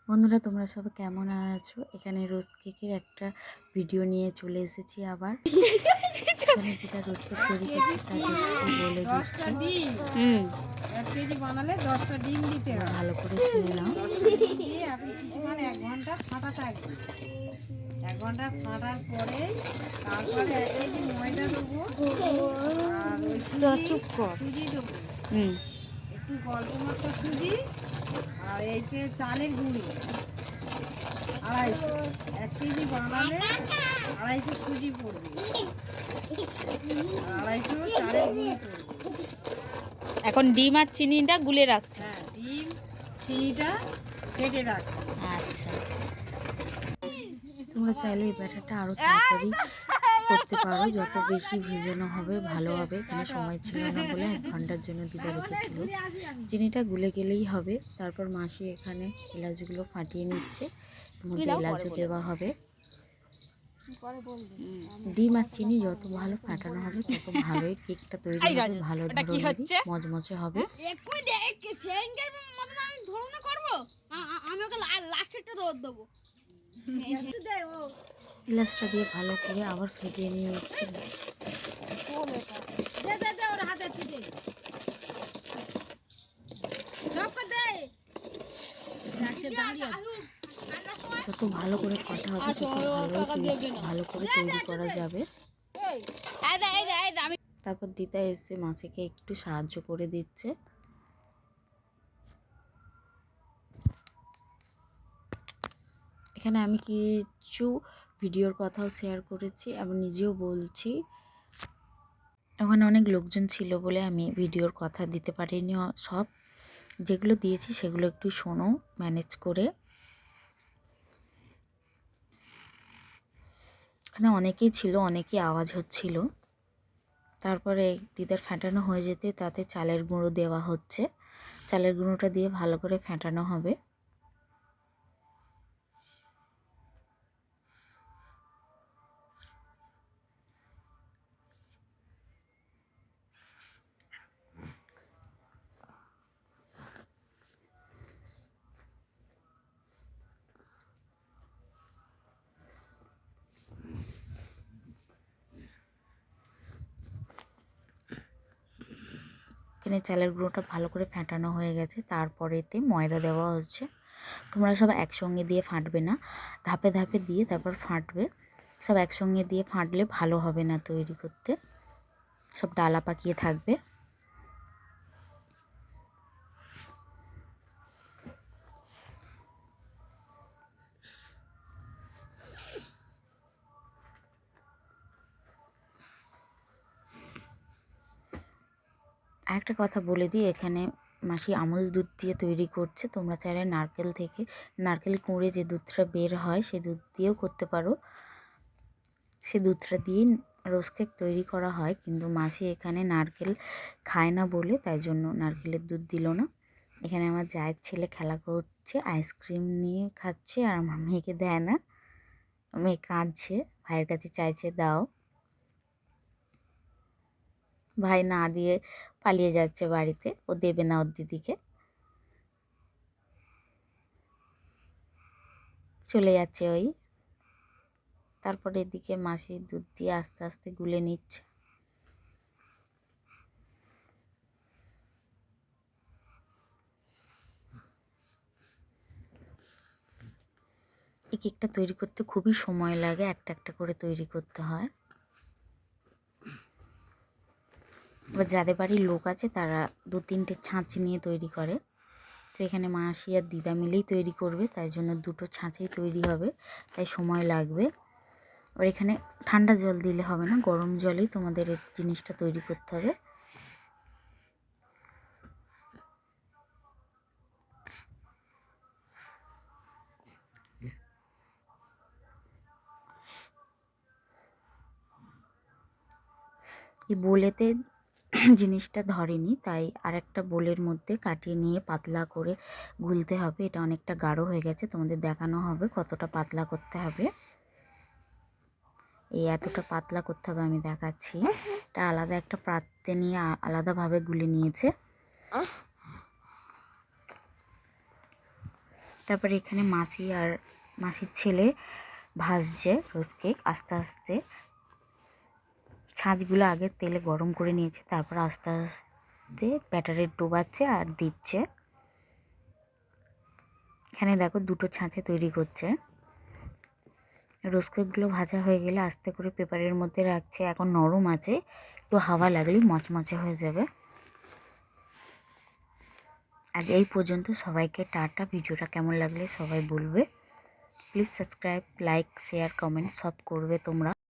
বন্ধুরা, তোমরা সবাই কেমন আছো? এখানে রোজ কেকের একটা ভিডিও নিয়ে চলে এসেছি আবার। এখানে যেটা রোজ কেক তৈরি করছে তার রেসিপি বলে দিচ্ছে। 1 কেজি বানালে 10টা ডিম দিতে হয়। ভালো করে শুনে নাও। দিয়ে আপনি কিছুক্ষণ 1 ঘন্টা ফাটাতে থাকবেন। 1 ঘন্টা ফাটার পরে তারপরে 1 কেজি ময়দা দেবো আর ওই চুপ কর। সুজি দেবো। একটু অল্প মাত্র সুজি আর এইতে চালের গুঁড়ি 250। 1 কেজি বানালে 250 সুজি পড়বে আর 250 চালের গুঁড়ি পড়বে। এখন ডিম আর চিনিটা গুলে রাখছে। হ্যাঁ, ডিম চিনিটা ফেটে রাখবে। আচ্ছা, তোমরা চাইলে এই ব্যাটারটা আরও তাড়াতাড়ি করতে পারো, যত বেশি ভেজানো হবে ভালো হবে। এখানে সময় ছিল না বলে 1 ঘন্টার জন্য দিদা রেখেছিল। চিনিটা গুলে গেলেই হবে। তারপর মাসি এখানে এলাচগুলো ফাটিয়ে নিচ্ছে, এর মধ্যে এলাচও দেওয়া হবে। ডিম আর চিনি যত ভালো ফাটানো হবে তত ভালোই কেকটা তৈরি হবে, ভালো ধরনেরই মচমচে হবে। এলাচটা দিয়ে ভালো করে আবার ফেটিয়ে নিয়ে নিচ্ছে। যত ভালো করে ফাটা হবে তত ভালো করে তৈরি করা যাবে। তারপর দিদা এসে মাসিকে একটু সাহায্য করে দিচ্ছে। এখানে আমি কিছু ভিডিওর কথাও শেয়ার করেছি, আমি নিজেও বলছি। ওখানে অনেক লোকজন ছিল বলে আমি ভিডিওর কথা দিতে পারিনি সব। যেগুলো দিয়েছি সেগুলো একটু শোনো ম্যানেজ করে। এখানে অনেকেই ছিল, অনেকেই আওয়াজ হচ্ছিল। তারপরে দিদার ফেটানো হয়ে যেতে তাতে চালের গুঁড়ো দেওয়া হচ্ছে। চালের গুঁড়োটা দিয়ে ভালো করে ফেটানো হবে। এখানে চালের গুঁড়োটা ভালো করে ফেটানো হয়ে গেছে। তারপরেতে ময়দা দেওয়া হচ্ছে। তোমরা সব একসঙ্গে দিয়ে ফাটবে না, ধাপে ধাপে দিয়ে তারপর ফাটবে। সব একসঙ্গে দিয়ে ফাটলে ভালো হবে না তৈরি করতে, সব ডালা পাকিয়ে থাকবে। আরেকটা কথা বলে দিই, এখানে মাসি আমুল দুধ দিয়ে তৈরি করছে। তোমরা চাইলে নারকেল কুঁড়ে যে দুধটা বের হয় সেই দুধ দিয়েও করতে পারো। সে দুধটা দিয়ে রোজ কেক তৈরি করা হয়, কিন্তু মাসি এখানে নারকেল খায় না বলে তাই জন্য নারকেলের দুধ দিল না। এখানে আমার জায়ের ছেলে খেলা করছে, আইসক্রিম নিয়ে খাচ্ছে, আর আমার মেয়েকে দেয় না। মেয়ে কাঁদছে, ভাইয়ের কাছে চাইছে দাও। ভাই না দিয়ে পালিয়ে যাচ্ছে বাড়িতে, ও দেবে না ওর দিদিকে, চলে যাচ্ছে ওই। তারপরে এদিকে মাসি দুধ দিয়ে আস্তে আস্তে গুলে নিচ্ছে। এই কেকটা তৈরি করতে খুবই সময় লাগে, একটা একটা করে তৈরি করতে হয়। এবার যাদের বাড়ির লোক আছে তারা 2-3টে ছাঁচি নিয়ে তৈরি করে। তো এখানে মাসি আর দিদা মিলেই তৈরি করবে, তাই জন্য 2টো ছাঁচেই তৈরি হবে, তাই সময় লাগবে। আর এখানে ঠান্ডা জল দিলে হবে না, গরম জলেই তোমাদের এই জিনিসটা তৈরি করতে হবে। এই বোলেতে জিনিসটা ধরেনি, তাই আরেকটা বোলের মধ্যে কাটিয়ে নিয়ে পাতলা করে গুলতে হবে। এটা অনেকটা গাঢ় হয়ে গেছে, তোমাদের দেখানো হবে কতটা পাতলা করতে হবে। এই এতটা পাতলা করতে হবে, আমি দেখাচ্ছি। এটা আলাদা একটা পাত্রে নিয়ে আলাদাভাবে গুলে নিয়েছে। তারপরে এখানে মাসি আর মাসির ছেলে ভাজছে রোজ কেক। আস্তে আস্তে ছাঁচগুলো আগে তেলে গরম করে নিয়েছে, তারপর আস্তে আস্তে ব্যাটারে ডোবাচ্ছে আর দিচ্ছে। এখানে দেখো দুটো ছাঁচে তৈরি করছে। রোজ কেকগুলো ভাজা হয়ে গেলে আস্তে করে পেপারের মধ্যে রাখছে। এখন নরম আছে, একটু হাওয়া লাগলেই মচমচে হয়ে যাবে। আজ এই পর্যন্ত, সবাইকে টাটা। ভিডিওটা কেমন লাগলে সবাই বলবে। Please subscribe, like, share, comment সব করবে তোমরা।